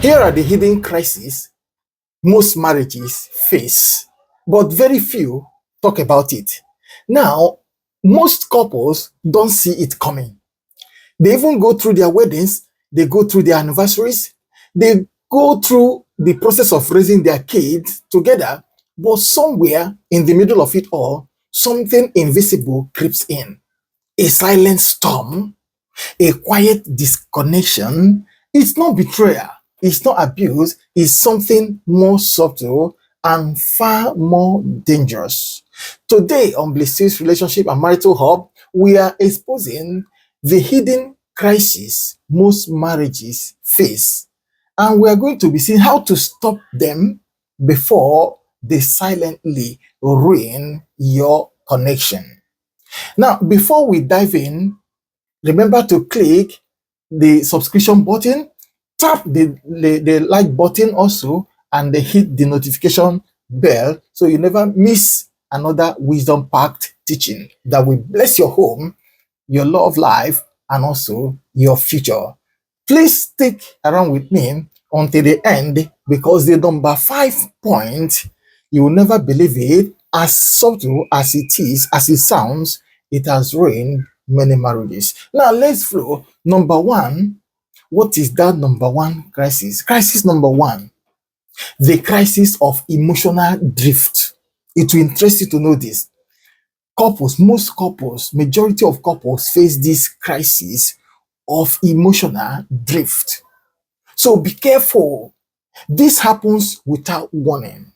Here are the hidden crises most marriages face, but very few talk about it. Now, most couples don't see it coming. They even go through their weddings, they go through their anniversaries, they go through the process of raising their kids together, but somewhere in the middle of it all, something invisible creeps in. A silent storm, a quiet disconnection. It's not betrayal, it's not abuse, it's something more subtle and far more dangerous. Today on BlissHills Relationship and Marital Hub, we are exposing the hidden crisis most marriages face. And we are going to be seeing how to stop them before they silently ruin your connection. Now, before we dive in, remember to click the subscription button, tap the like button also, and hit the notification bell so you never miss another wisdom-packed teaching that will bless your home, your love life, and also your future. Please stick around with me until the end, because the number 5 point, you will never believe it, as subtle as it is, as it sounds, it has ruined many marriages. Now let's flow. Number 1, what is that number 1 crisis? Crisis number 1, the crisis of emotional drift. It will interest you to know this. Most couples, majority of couples face this crisis of emotional drift. So be careful. This happens without warning.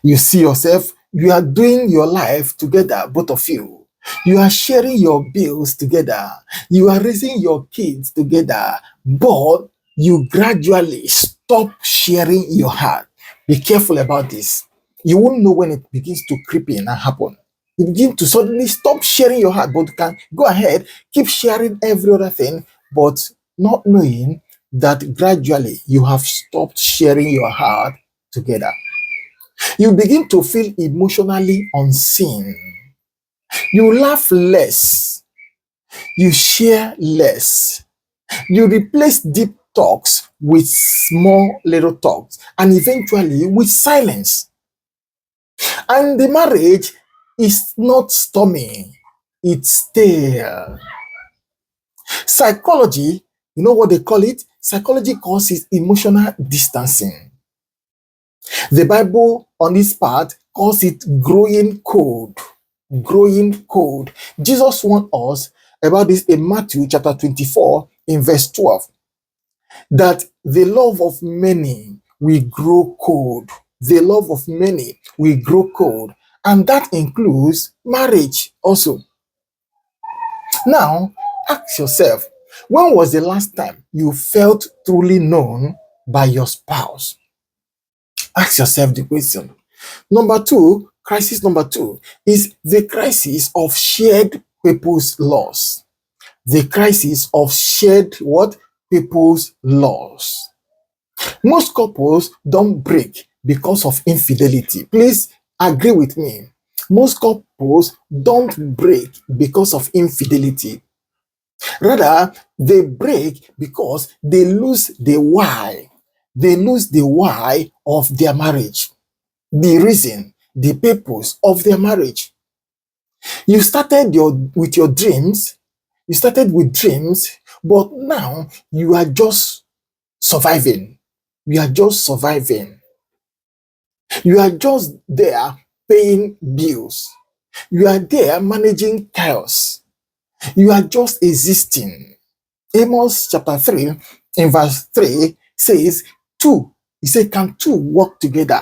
You see yourself, you are doing your life together, both of you. You are sharing your bills together. You are raising your kids together, but you gradually stop sharing your heart. Be careful about this. You won't know when it begins to creep in and happen. You begin to suddenly stop sharing your heart, but you can go ahead, keep sharing every other thing, but not knowing that gradually you have stopped sharing your heart together. You begin to feel emotionally unseen. You laugh less. You share less. You replace deep talks with small little talks, and eventually with silence. And the marriage is not stormy, it's stale. Psychology, you know what they call it? Psychology calls it emotional distancing. The Bible on this part calls it growing cold. Growing cold. Jesus warned us about this in Matthew chapter 24 in verse 12, that the love of many will grow cold. The love of many will grow cold. And that includes marriage also. Now, ask yourself, when was the last time you felt truly known by your spouse? Ask yourself the question. Number 2, crisis number 2 is the crisis of shared purpose loss. The crisis of shared what? Purpose loss. Most couples don't break because of infidelity. Please agree with me. Most couples don't break because of infidelity. Rather, they break because they lose the why. They lose the why of their marriage. The reason, the purpose of their marriage. You started with your dreams. You started with dreams, but now you are just surviving. You are just surviving. You are just there paying bills. You are there managing chaos. You are just existing. Amos chapter 3 in verse 3 says, he said, can two work together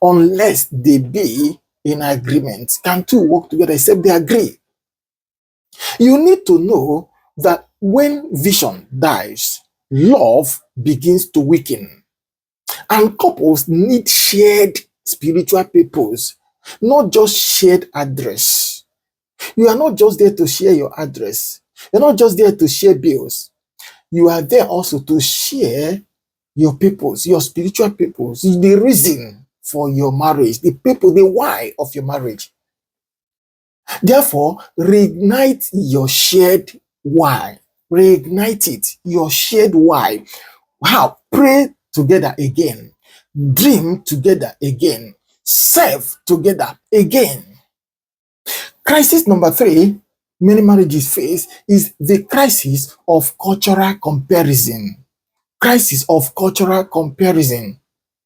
unless they be in agreement? Can two work together except they agree? You need to know that when vision dies, love begins to weaken. And couples need shared spiritual purpose, not just shared address. You are not just there to share your address. You're not just there to share bills. You are there also to share your purpose, your spiritual purpose, the reason for your marriage, the purpose, the why of your marriage. Therefore, reignite your shared why. Reignite it, your shared why. How? Pray together again, dream together again, serve together again. Crisis number three many marriages face is the crisis of cultural comparison. Crisis of cultural comparison.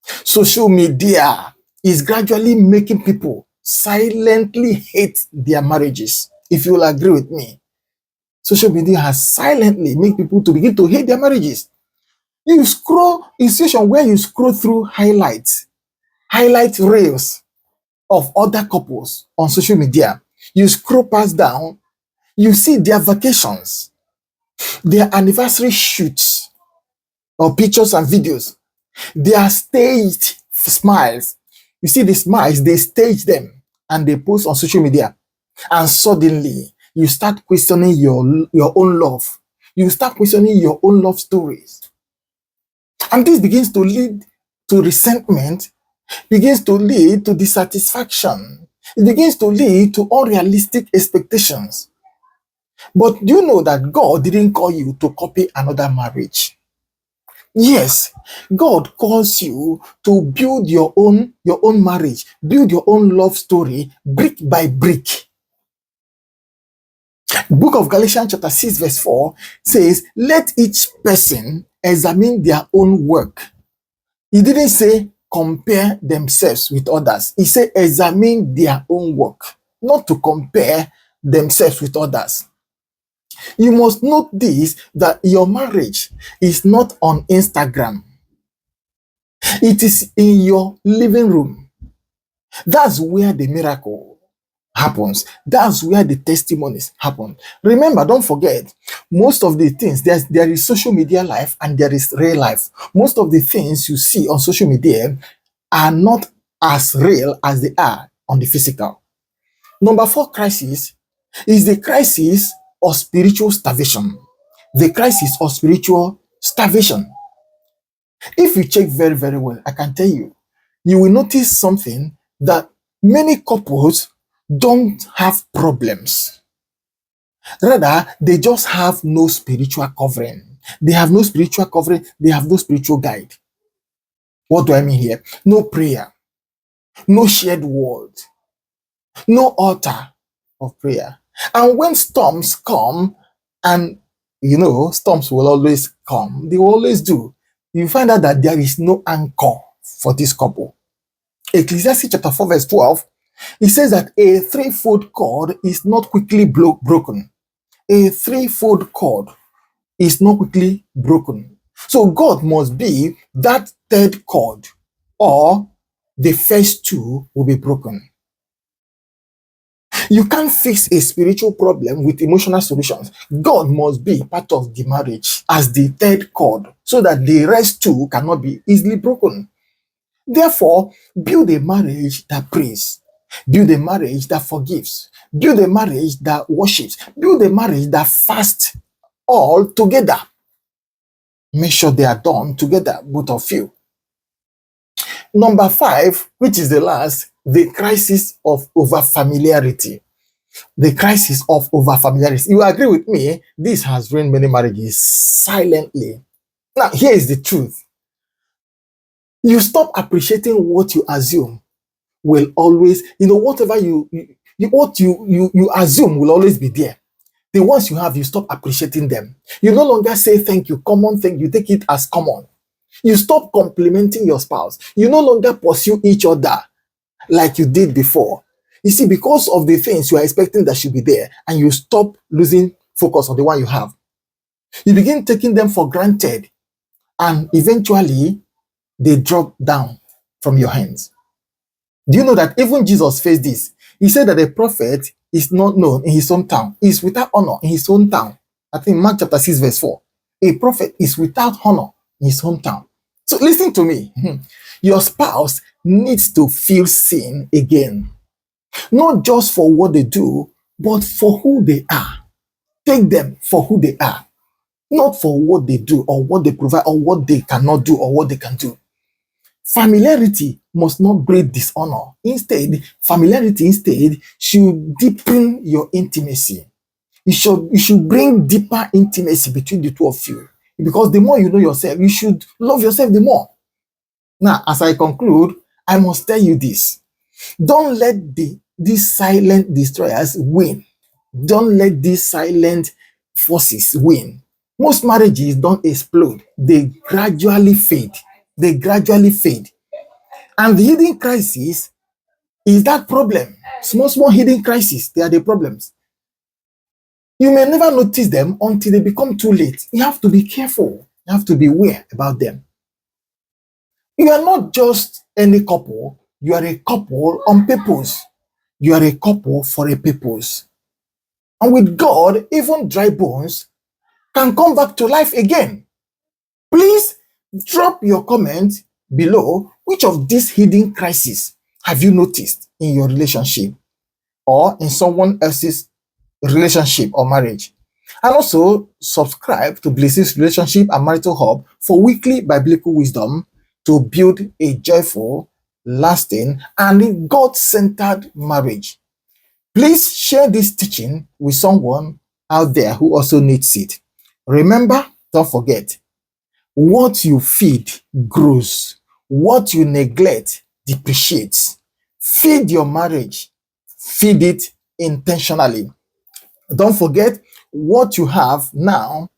Social media is gradually making people silently hate their marriages. If you will agree with me, social media has silently made people to begin to hate their marriages. You scroll in situation where you scroll through highlight reels of other couples on social media. You scroll past down, you see their vacations, their anniversary shoots, or pictures and videos. They are staged smiles. You see the smiles, they stage them and they post on social media. And suddenly, you start questioning your own love. You start questioning your own love stories. And this begins to lead to resentment, begins to lead to dissatisfaction. It begins to lead to unrealistic expectations. But do you know that God didn't call you to copy another marriage? Yes, God calls you to build your own marriage, build your own love story brick by brick. Book of Galatians chapter 6 verse 4 says, let each person examine their own work. He didn't say compare themselves with others. He said examine their own work, not to compare themselves with others. You must note this, that your marriage is not on Instagram. It is in your living room. That's where the miracle happens. That's where the testimonies happen. Remember, don't forget, most of the things, there is social media life and there is real life. Most of the things you see on social media are not as real as they are on the physical. Number four crisis is the crisis of spiritual starvation. The crisis of spiritual starvation. If you check very, very well, I can tell you, you will notice something, that many couples don't have problems. Rather, they just have no spiritual covering. They have no spiritual covering. They have no spiritual guide. What do I mean here? No prayer, no shared word, no altar of prayer. And when storms come, and storms will always come, they will always do, you find out that there is no anchor for this couple. Ecclesiastes chapter 4 verse 12, it says that a threefold cord is not quickly broken. A threefold cord is not quickly broken. So God must be that third cord, or the first two will be broken. You can't fix a spiritual problem with emotional solutions. God must be part of the marriage as the third cord, so that the rest two cannot be easily broken. Therefore, build a marriage that prays, build a marriage that forgives, build a marriage that worships, build a marriage that fasts, all together. Make sure they are done together, both of you. Number five, which is the last, the crisis of overfamiliarity. The crisis of overfamiliarity. You agree with me? This has ruined many marriages silently. Now, here is the truth. You stop appreciating what you assume will always, whatever you assume will always be there. The ones you have, you stop appreciating them. You no longer say thank you, common thing, you take it as common. You stop complimenting your spouse. You no longer pursue each other like you did before. You see, because of the things you are expecting that should be there, and you stop losing focus on the one you have. You begin taking them for granted, and eventually they drop down from your hands. Do you know that even Jesus faced this? He said that a prophet is not known in his hometown, is without honor in his hometown. I think Mark chapter 6 verse 4. A prophet is without honor in his hometown. So listen to me. Your spouse needs to feel seen again. Not just for what they do, but for who they are. Take them for who they are. Not for what they do, or what they provide, or what they cannot do, or what they can do. Familiarity must not breed dishonor. Instead, familiarity should deepen your intimacy. It should bring deeper intimacy between the two of you. Because the more you know yourself, you should love yourself the more. Now, as I conclude, I must tell you this. Don't let these silent destroyers win. Don't let these silent forces win. Most marriages don't explode. They gradually fade. They gradually fade. And the hidden crisis is that problem. Small hidden crises, they are the problems. You may never notice them until they become too late. You have to be careful. You have to be aware about them. You are not just any couple. You are a couple on purpose. You are a couple for a purpose. And with God, even dry bones can come back to life again. Please drop your comment below. Which of these hidden crises have you noticed in your relationship or in someone else's relationship or marriage? And also subscribe to BlissHills Relationship and Marital Hub for weekly biblical wisdom to build a joyful, lasting, and God-centered marriage. Please share this teaching with someone out there who also needs it. Remember, don't forget, what you feed grows. What you neglect depreciates. Feed your marriage. Feed it intentionally. Don't forget, what you have now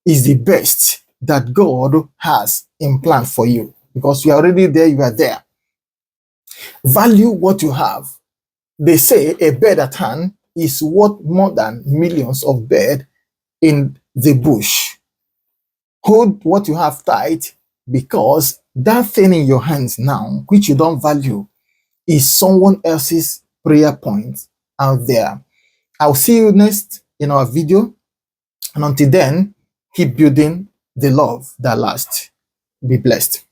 is the best that God has in plan for you. Because you are already there, you are there. Value what you have. They say a bird at hand is worth more than millions of birds in the bush. Hold what you have tight, because that thing in your hands now, which you don't value, is someone else's prayer point out there. I'll see you next in our video. And until then, keep building the love that lasts. Be blessed.